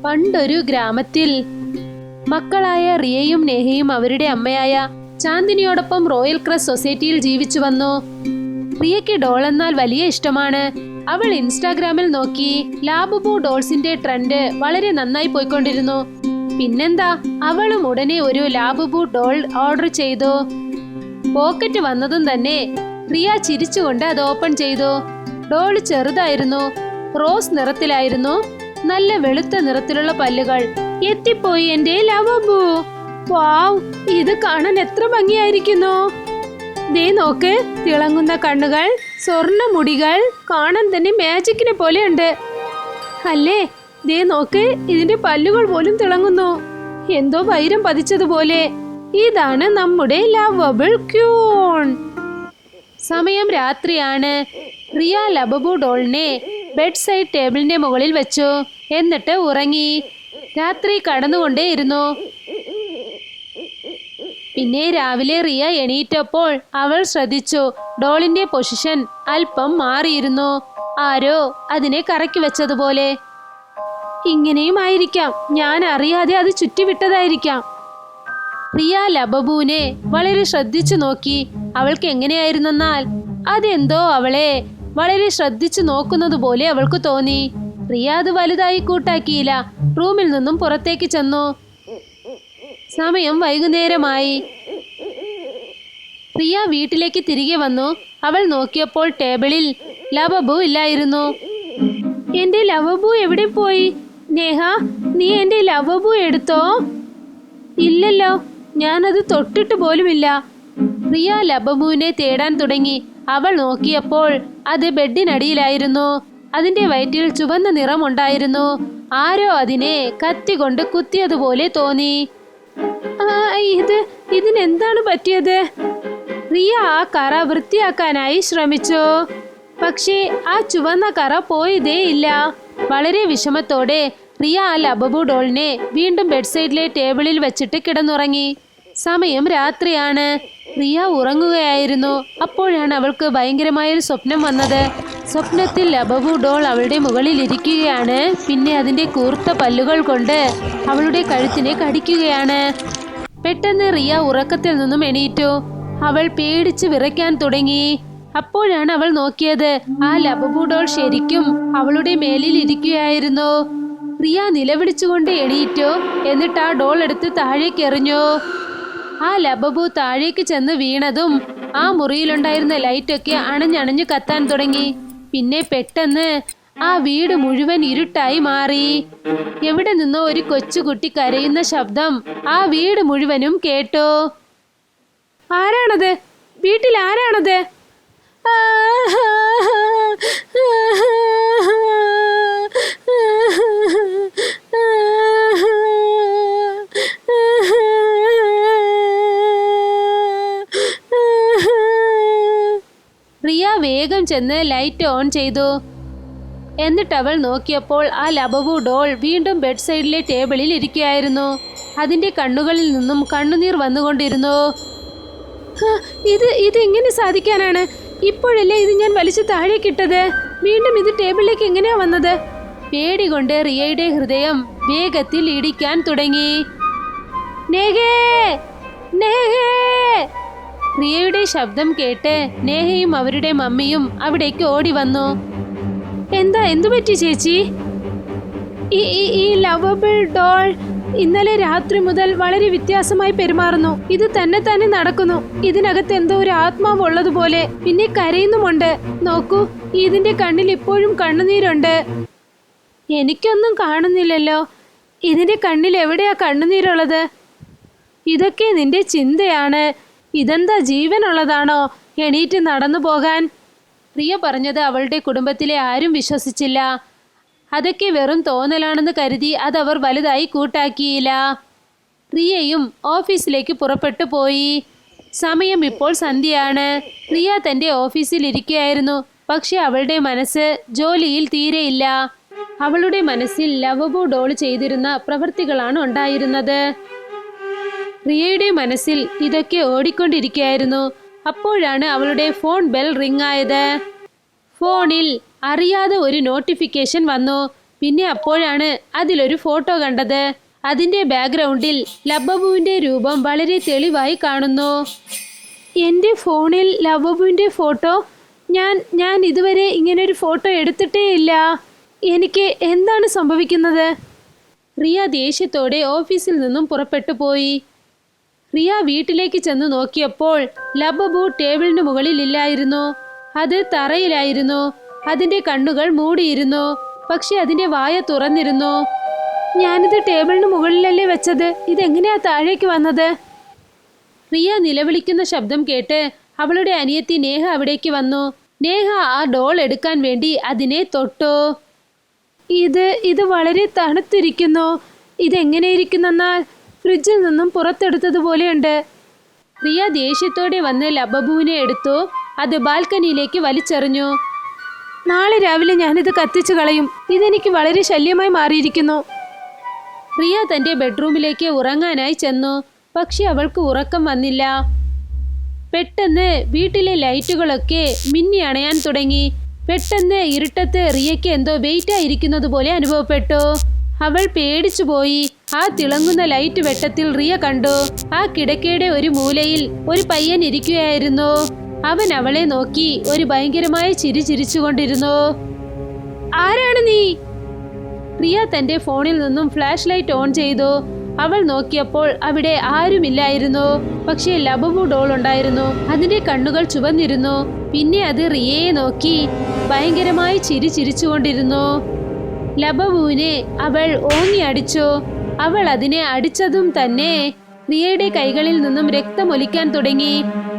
പണ്ടൊരു ഗ്രാമത്തിൽ മക്കളായ റിയയും നേഹയും അവരുടെ അമ്മയായ ചാന്ദിനിയോടൊപ്പം റോയൽ ക്രസ് സൊസൈറ്റിയിൽ ജീവിച്ചു വന്നു. റിയയ്ക്ക് ഡോൾ എന്നാൽ വലിയ ഇഷ്ടമാണ്. അവൾ ഇൻസ്റ്റാഗ്രാമിൽ നോക്കി ലാബുബു ഡോൾസിന്റെ ട്രെൻഡ് വളരെ നന്നായി പോയിക്കൊണ്ടിരുന്നു. പിന്നെന്താ, അവളും ഉടനെ ഒരു ലാബുബു ഡോൾ ഓർഡർ ചെയ്തു. പോക്കറ്റ് വന്നതും തന്നെ റിയ ചിരിച്ചുകൊണ്ട് അത് ഓപ്പൺ ചെയ്തു. ഡോൾ ചെറുതായിരുന്നു, റോസ് നിറത്തിലായിരുന്നു, നല്ല വെളുത്ത നിറത്തിലുള്ള പല്ലുകൾ. എത്തിപ്പോയി എന്റെ ലാബുബു. വാവ്, ഇത് കാണാൻ എത്ര ഭംഗിയായിരിക്കുന്നു. ദേ നോക്ക്, തിളങ്ങുന്ന കണ്ണുകൾ, സ്വർണ്ണ മുടികൾ, കാണാൻ തന്നെ മാജിക്കിനെ പോലെയുണ്ട് അല്ലേ? ദേ നോക്ക്, ഇതിന്റെ പല്ലുകൾ പോലും തിളങ്ങുന്നു, എന്തോ വൈരം പതിച്ചതുപോലെ. ഇതാണ് നമ്മുടെ ലവബിൾ ക്യൂൺ. സമയം രാത്രിയാണ്. റിയ ലബബു ഡോളിനെ ബെഡ് സൈഡ് ടേബിളിന്റെ മുകളിൽ വെച്ചു. എന്നിട്ട് ഉറങ്ങി. രാത്രി കടന്നുകൊണ്ടേയിരുന്നു. പിന്നെ രാവിലെ റിയ എണീറ്റപ്പോൾ അവൾ ശ്രദ്ധിച്ചു, ഡോളിന്റെ പൊസിഷൻ അല്പം മാറിയിരുന്നു. ആരോ അതിനെ കറക്കി വെച്ചതുപോലെ. ഇങ്ങനെയും ആയിരിക്കാം, ഞാൻ അറിയാതെ അത് ചുറ്റിവിട്ടതായിരിക്കാം. റിയ ലബബുവിനെ വളരെ ശ്രദ്ധിച്ചു നോക്കി. അവൾക്ക് എങ്ങനെയായിരുന്നെന്നാൽ അതെന്തോ അവളെ വളരെ ശ്രദ്ധിച്ചു നോക്കുന്നത് പോലെ അവൾക്ക് തോന്നി. റിയ അത് വലുതായി കൂട്ടാക്കിയില്ല. റൂമിൽ നിന്നും പുറത്തേക്ക് ചെന്നു. സമയം വൈകുന്നേരമായി. റിയ വീട്ടിലേക്ക് തിരികെ വന്നു. അവൾ നോക്കിയപ്പോൾ ടേബിളിൽ ലബബു ഇല്ലായിരുന്നു. എന്റെ ലബബു എവിടെ പോയി? നേഹ, നീ എന്റെ ലബബു എടുത്തോ? ഇല്ലല്ലോ, ഞാനത് തൊട്ടിട്ട് പോലുമില്ല. റിയ ലബബുവിനെ തേടാൻ തുടങ്ങി. അവൾ നോക്കിയപ്പോൾ അത് ബെഡിനടിയിലായിരുന്നു. അതിന്റെ വയറ്റിൽ ചുവന്ന നിറമുണ്ടായിരുന്നു. ആരോ അതിനെ കത്തി കൊണ്ട് കുത്തിയതുപോലെ തോന്നി. ഇതിനെന്താണ് പറ്റിയത്? റിയ ആ കറ വൃത്തിയാക്കാനായി ശ്രമിച്ചു. പക്ഷേ ആ ചുവന്ന കറ പോയതേ ഇല്ല. വളരെ വിഷമത്തോടെ റിയ ആ ലബബു ഡോളിനെ വീണ്ടും ബെഡ് സൈഡിലെ ടേബിളിൽ വെച്ചിട്ട് കിടന്നുറങ്ങി. സമയം രാത്രിയാണ്. റിയ ഉറങ്ങുകയായിരുന്നു. അപ്പോഴാണ് അവൾക്ക് ഭയങ്കരമായൊരു സ്വപ്നം വന്നത്. സ്വപ്നത്തിൽ ലബബു ഡോൾ അവളുടെ മുകളിൽ ഇരിക്കുകയാണ്. പിന്നെ അതിന്റെ കൂർത്ത പല്ലുകൾ കൊണ്ട് അവളുടെ കഴുത്തിനെ കടിക്കുകയാണ്. പെട്ടെന്ന് റിയ ഉറക്കത്തിൽ നിന്നും എണീറ്റു. അവൾ പേടിച്ച് വിറയ്ക്കാൻ തുടങ്ങി. അപ്പോഴാണ് അവൾ നോക്കിയത്, ആ ലബബു ഡോൾ ശരിക്കും അവളുടെ മേലിൽ ഇരിക്കുകയായിരുന്നു. റിയ നിലവിളിച്ചുകൊണ്ട് എണീറ്റു. എന്നിട്ട് ആ ഡോൾ എടുത്ത് താഴേക്ക് എറിഞ്ഞു. ആ ലബബു താഴേക്ക് ചെന്ന് വീണതും ആ മുറിയിലുണ്ടായിരുന്ന ലൈറ്റൊക്കെ അണഞ്ഞണഞ്ഞു കത്താൻ തുടങ്ങി. പിന്നെ പെട്ടെന്ന് ആ വീട് മുഴുവൻ ഇരുട്ടായി മാറി. എവിടെ നിന്നോ ഒരു കൊച്ചുകുട്ടി കരയുന്ന ശബ്ദം ആ വീട് മുഴുവനും കേട്ടു. ആരാണത്? വീട്ടിൽ ആരാണത്? റിയ വേഗം ചെന്ന് ലൈറ്റ് ഓൺ ചെയ്തു. എന്നിട്ട് അവൾ നോക്കിയപ്പോൾ ആ ലബബു ഡോൾ വീണ്ടും ബെഡ് സൈഡിലെ ടേബിളിൽ ഇരിക്കുകയായിരുന്നു. അതിന്റെ കണ്ണുകളിൽ നിന്നും കണ്ണുനീർ വന്നുകൊണ്ടിരുന്നു. ഇത് എങ്ങനെ സാധിക്കാനാണ്? ഇപ്പോഴല്ലേ ഇത് ഞാൻ വലിച്ചു താഴേക്കിട്ടത്. വീണ്ടും ഇത് ടേബിളിലേക്ക് എങ്ങനെയാ വന്നത്? പേടി കൊണ്ട് റിയയുടെ ഹൃദയം വേഗത്തിൽ ഇടിക്കാൻ തുടങ്ങി. നേഹേ, നേഹേ! റിയയുടെ ശബ്ദം കേട്ട് നേഹയും അവരുടെ മമ്മിയും അവിടേക്ക് ഓടി വന്നു. എന്തു പറ്റി ചേച്ചി? ഈ ലവബിൾ ഡോൾ ഇന്നലെ രാത്രി മുതൽ വളരെ വ്യത്യാസമായി പെരുമാറുന്നു. ഇത് തന്നെ നടക്കുന്നു. ഇതിനകത്ത് എന്തോ ഒരു ആത്മാവ് ഉള്ളതുപോലെ. പിന്നെ കരയുന്നുമുണ്ട്. നോക്കൂ, ഇതിന്റെ കണ്ണിൽ ഇപ്പോഴും കണ്ണുനീരുണ്ട്. എനിക്കൊന്നും കാണുന്നില്ലല്ലോ. ഇതിന്റെ കണ്ണിൽ എവിടെയാ കണ്ണുനീരുള്ളത്? ഇതൊക്കെ നിന്റെ ചിന്തയാണ്. ഇതെന്താ, ജീവനുള്ളതാണോ? എണീറ്റ് നടന്നു പോകാൻ. റിയ പറഞ്ഞത് അവളുടെ കുടുംബത്തിലെ ആരും വിശ്വസിച്ചില്ല. അതൊക്കെ വെറും തോന്നലാണെന്ന് കരുതി അതവർ വലുതായി കൂട്ടാക്കിയില്ല. റിയയും ഓഫീസിലേക്ക് പുറപ്പെട്ടു പോയി. സമയം ഇപ്പോൾ സന്ധ്യയാണ്. റിയ തൻ്റെ ഓഫീസിൽ ഇരിക്കുകയായിരുന്നു. പക്ഷെ അവളുടെ മനസ്സ് ജോലിയിൽ തീരെയില്ല. അവളുടെ മനസ്സിൽ ലവബു ഡോൾ ചെയ്തിരുന്ന പ്രവൃത്തികളാണ് ഉണ്ടായിരുന്നത്. റിയയുടെ മനസ്സിൽ ഇതൊക്കെ ഓടിക്കൊണ്ടിരിക്കുകയായിരുന്നു. അപ്പോഴാണ് അവളുടെ ഫോൺ ബെൽ റിംഗ് ആയത്. ഫോണിൽ അറിയാതെ ഒരു നോട്ടിഫിക്കേഷൻ വന്നു. പിന്നെ അപ്പോഴാണ് അതിലൊരു ഫോട്ടോ കണ്ടത്. അതിന്റെ ബാക്ക്ഗ്രൗണ്ടിൽ ലബബുവിന്റെ രൂപം വളരെ തെളിവായി കാണുന്നു. എൻ്റെ ഫോണിൽ ലബബുവിന്റെ ഫോട്ടോ? ഞാൻ ഇതുവരെ ഇങ്ങനൊരു ഫോട്ടോ എടുത്തിട്ടേ ഇല്ല. എനിക്ക് എന്താണ് സംഭവിക്കുന്നത്? റിയ ദേഷ്യത്തോടെ ഓഫീസിൽ നിന്നും പുറപ്പെട്ടു പോയി. റിയ വീട്ടിലേക്ക് ചെന്ന് നോക്കിയപ്പോൾ ലബബു ടേബിളിന് മുകളിൽ ഇല്ലായിരുന്നു. അത് തറയിലായിരുന്നു. അതിന്റെ കണ്ണുകൾ മൂടിയിരുന്നു. പക്ഷെ അതിന്റെ വായ തുറന്നിരുന്നു. ഞാനിത് ടേബിളിന് മുകളിലല്ലേ വെച്ചത്, ഇതെങ്ങനെയാ താഴേക്ക് വന്നത്? റിയ നിലവിളിക്കുന്ന ശബ്ദം കേട്ട് അവളുടെ അനിയത്തി നേഹ അവിടേക്ക് വന്നു. നേഹ ആ ഡോൾ എടുക്കാൻ വേണ്ടി അതിനെ തൊട്ടു. ഇത് വളരെ തണുത്തിരിക്കുന്നു. ഇതെങ്ങനെ ഇരിക്കുന്നെന്നാൽ ഫ്രിഡ്ജിൽ നിന്നും പുറത്തെടുത്തതുപോലെയുണ്ട്. റിയ ദേഷ്യത്തോടെ വന്ന് ലബബുവിനെ എടുത്തു. അത് ബാൽക്കണിയിലേക്ക് വലിച്ചെറിഞ്ഞു. നാളെ രാവിലെ ഞാനിത് കത്തിച്ചു കളയും. ഇതെനിക്ക് വളരെ ശല്യമായി മാറിയിരിക്കുന്നു. റിയ തന്റെ ബെഡ്റൂമിലേക്ക് ഉറങ്ങാനായി ചെന്നു. പക്ഷെ അവൾക്ക് ഉറക്കം വന്നില്ല. പെട്ടെന്ന് വീട്ടിലെ ലൈറ്റുകളൊക്കെ മിന്നി അണയാൻ തുടങ്ങി. പെട്ടെന്ന് ഇരുട്ടത്ത് റിയയ്ക്ക് എന്തോ വെയിറ്റായിരിക്കുന്നത് പോലെ അനുഭവപ്പെട്ടു. അവൾ പേടിച്ചു പോയി. ആ തിളങ്ങുന്ന ലൈറ്റ് വെട്ടത്തിൽ റിയ കണ്ടു, ആ കിടക്കയുടെ ഒരു മൂലയിൽ ഒരു പയ്യൻ ഇരിക്കുകയായിരുന്നു. അവൻ അവളെ നോക്കി ഒരു ഭയങ്കരമായ ചിരി ചിരിച്ചുകൊണ്ടിരുന്നു. ആരാണ് നീ? റിയ തന്റെ ഫോണിൽ നിന്നും ഫ്ലാഷ് ലൈറ്റ് ഓൺ ചെയ്തു. അവൾ നോക്കിയപ്പോൾ അവിടെ ആരുമില്ലായിരുന്നു. പക്ഷേ ലബബു ഡോൾ ഉണ്ടായിരുന്നു. അതിന്റെ കണ്ണുകൾ ചുവന്നിരുന്നു. പിന്നെ അത് റിയയെ നോക്കി ഭയങ്കരമായി ചിരി ചിരിച്ചുകൊണ്ടിരുന്നു. ലബബുവിനെ അവൾ ഓങ്ങി അടിച്ചു. അവൾ അതിനെ അടിച്ചതും തന്നെ റിയയുടെ കൈകളിൽ നിന്നും രക്തം ഒലിക്കാൻ തുടങ്ങി.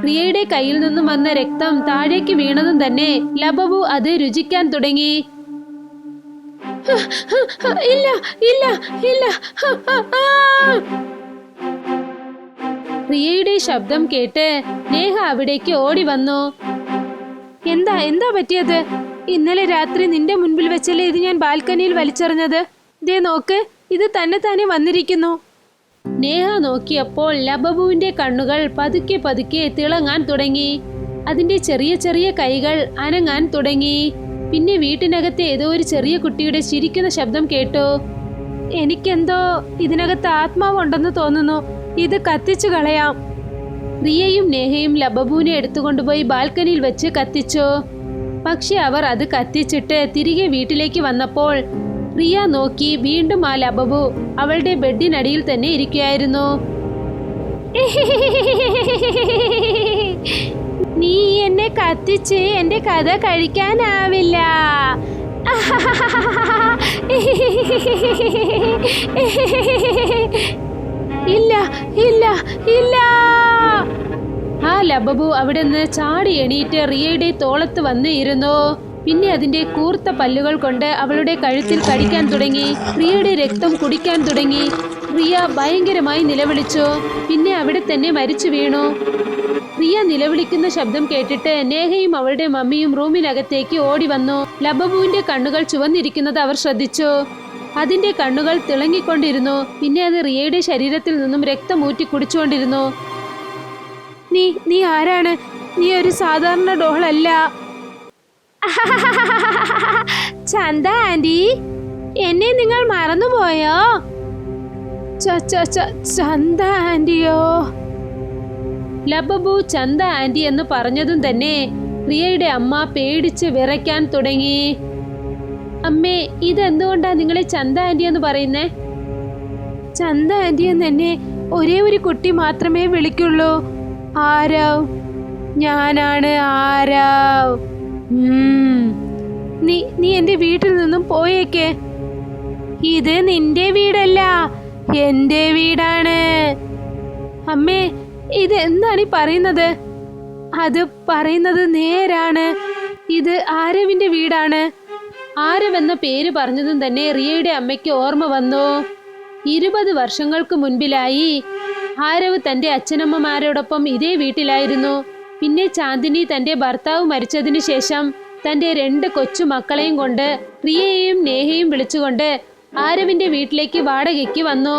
റിയയുടെ കയ്യിൽ നിന്നും വന്ന രക്തം താഴേക്ക് വീണതും തന്നെ ലബബു അത് രുചിക്കാൻ തുടങ്ങി. ഇല്ല ഇല്ല ഇല്ല. റിയയുടെ ശബ്ദം കേട്ട് നേഹ അവിടേക്ക് ഓടി വന്നു. എന്താ പറ്റിയത്? ഇന്നലെ രാത്രി നിന്റെ മുൻപിൽ വെച്ചല്ലേ ഇത് ഞാൻ ബാൽക്കണിയിൽ വലിച്ചെറിഞ്ഞത്. ദേ നോക്ക്, ഇത് തന്നെ വന്നിരിക്കുന്നു. നേഹ നോക്കിയപ്പോൾ ലബബുവിന്റെ കണ്ണുകൾ പതുക്കെ പതുക്കെ തിളങ്ങാൻ തുടങ്ങി. അതിന്റെ ചെറിയ ചെറിയ കൈകൾ അനങ്ങാൻ തുടങ്ങി. പിന്നെ വീട്ടിനകത്തെ ഏതോ ഒരു ചെറിയ കുട്ടിയുടെ ചിരിക്കുന്ന ശബ്ദം കേട്ടു. എനിക്കെന്തോ ഇതിനകത്ത് ആത്മാവുണ്ടെന്ന് തോന്നുന്നു. ഇത് കത്തിച്ചു കളയാം. റിയയും നേഹയും ലബബുവിനെ എടുത്തുകൊണ്ടുപോയി ബാൽക്കണിയിൽ വെച്ച് കത്തിച്ചു. പക്ഷെ അവർ അത് കത്തിച്ചിട്ട് തിരികെ വീട്ടിലേക്ക് വന്നപ്പോൾ റിയ നോക്കി വീണ്ടും ആ ലബബു അവളുടെ ബെഡിനടിയിൽ തന്നെ ഇരിക്കുകയായിരുന്നു. നീ എന്നെ കത്തിച്ച് എന്റെ കഥ കഴിക്കാനാവില്ല. ഇല്ല ഇല്ല ഇല്ല. ആ ലബബു അവിടെ നിന്ന് ചാടി എണീറ്റ് റിയയുടെ തോളത്ത് വന്ന് ഇരുന്നു. പിന്നെ അതിന്റെ കൂർത്ത പല്ലുകൾ കൊണ്ട് അവളുടെ കഴുത്തിൽ കടിക്കാൻ തുടങ്ങി. റിയയുടെ രക്തം കുടിക്കാൻ തുടങ്ങി. റിയ ഭയങ്കരമായി നിലവിളിച്ചു. പിന്നെ അവിടെ തന്നെ മരിച്ചു വീണു. റിയ നിലവിളിക്കുന്ന ശബ്ദം കേട്ടിട്ട് നേഹയും അവളുടെ മമ്മിയും റൂമിനകത്തേക്ക് ഓടി വന്നു. ലബബുവിന്റെ കണ്ണുകൾ ചുവന്നിരിക്കുന്നത് അവർ ശ്രദ്ധിച്ചു. അതിന്റെ കണ്ണുകൾ തിളങ്ങിക്കൊണ്ടിരുന്നു. പിന്നെ അത് റിയയുടെ ശരീരത്തിൽ നിന്നും രക്തം ഊറ്റി കുടിച്ചുകൊണ്ടിരുന്നു. നീ ആരാണ്? നീ ഒരു സാധാരണ ഡോളല്ല. ചന്ത ആന്റി, എന്നെ നിങ്ങൾ മറന്നുപോയോ? ചന്ത ആന്റിയോ? ലബബു ചന്ത ആന്റി എന്ന് പറഞ്ഞതും തന്നെ റിയയുടെ അമ്മ പേടിച്ച് വിറയ്ക്കാൻ തുടങ്ങി. അമ്മേ, ഇതെന്തുകൊണ്ടാ നിങ്ങളെ ചന്ത ആന്റി എന്ന് പറയുന്നേ? ചന്ത ആന്റി എന്ന് എന്നെ ഒരേ ഒരു കുട്ടി മാത്രമേ വിളിക്കുള്ളൂ. ആരവ്. ഞാനാണ് ആരവ്. നീ എന്റെ വീട്ടിൽ നിന്നും പോയേക്കേ. ഇത് നിന്റെ വീടല്ല, എന്റെ വീടാണ്. അമ്മേ, ഇത് എന്താണ് ഈ പറയുന്നത്? അത് പറയുന്നത് നേരാണ്. ഇത് ആരവിന്റെ വീടാണ്. ആരവ് എന്ന പേര് പറഞ്ഞതും തന്നെ റിയയുടെ അമ്മയ്ക്ക് ഓർമ്മ വന്നു. 20 വർഷങ്ങൾക്ക് മുൻപിലായി ആരവ് തന്റെ അച്ഛനമ്മമാരോടൊപ്പം ഇതേ വീട്ടിലായിരുന്നു. പിന്നെ ചാന്ദിനി തന്റെ ഭർത്താവ് മരിച്ചതിന് ശേഷം തന്റെ 2 കൊച്ചു മക്കളെയും കൊണ്ട് റിയയെയും നേഹയും വിളിച്ചുകൊണ്ട് ആരവിന്റെ വീട്ടിലേക്ക് വാടകയ്ക്ക് വന്നു.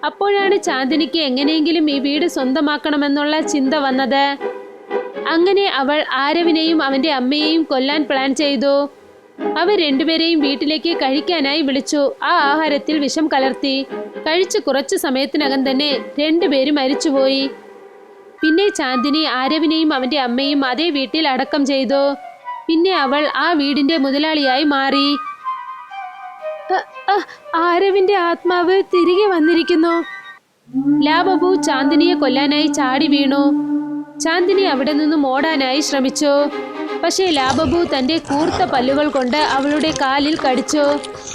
അപ്പോഴാണ് ചാന്ദിനിക്ക് എങ്ങനെയെങ്കിലും ഈ വീട് സ്വന്തമാക്കണമെന്നുള്ള ചിന്ത വന്നത്. അങ്ങനെ അവൾ ആരവിനെയും അവന്റെ അമ്മയെയും കൊല്ലാൻ പ്ലാൻ ചെയ്തു. അവർ രണ്ടുപേരെയും വീട്ടിലേക്ക് കഴിക്കാനായി വിളിച്ചു. ആ ആഹാരത്തിൽ വിഷം കലർത്തി. കഴിച്ച് കുറച്ചു സമയത്തിനകം തന്നെ രണ്ടുപേരും മരിച്ചുപോയി. പിന്നെ ചാന്ദിനി ആരവിനെയും അവന്റെ അമ്മയും അതേ വീട്ടിൽ അടക്കം ചെയ്തു. പിന്നെ അവൾ ആ വീടിന്റെ മുതലാളിയായി മാറി. ആരവിന്റെ ആത്മാവ് തിരികെ വന്നിരിക്കുന്നു. ലാബബു ചാന്ദിനിയെ കൊല്ലാനായി ചാടി വീണു. ചാന്ദിനി അവിടെ നിന്നും ഓടാനായി ശ്രമിച്ചു. പക്ഷേ ലാബബു തന്റെ കൂർത്ത പല്ലുകൾ കൊണ്ട് അവളുടെ കാലിൽ കടിച്ചു.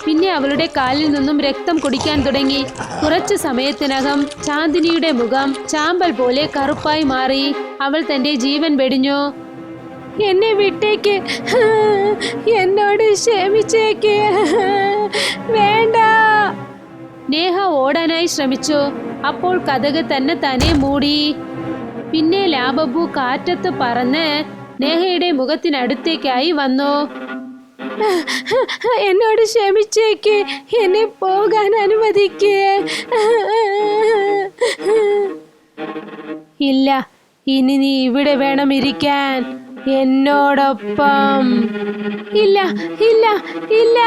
പിന്നെ അവളുടെ കാലിൽ നിന്നും രക്തം കുടിക്കാൻ തുടങ്ങി. കുറച്ചു സമയത്തിനകം ചാന്ദിനിയുടെ മുഖം ചാമ്പൽ പോലെ കറുപ്പായി മാറി. അവൾ തന്റെ ജീവൻ വെടിഞ്ഞു. എന്നെ വിട്ടേക്ക്, എന്നോട് ക്ഷമിച്ചേക്ക്, വേണ്ട. നേഹ ഓടാനായി ശ്രമിച്ചു. അപ്പോൾ കതക് തന്നെ മൂടി. പിന്നെ ലാബബു കാറ്റത്ത് പറന്ന് നേഹയുടെ മുഖത്തിനടുത്തേക്കായി വന്നു. എന്നോട് ക്ഷമിച്ചേക്ക്, എന്നെ പോകാൻ അനുവദിക്കേ. ഇല്ല, ഇനി നീ ഇവിടെ വേണം ഇരിക്കാൻ, എന്നോടൊപ്പം. ഇല്ല ഇല്ല ഇല്ല.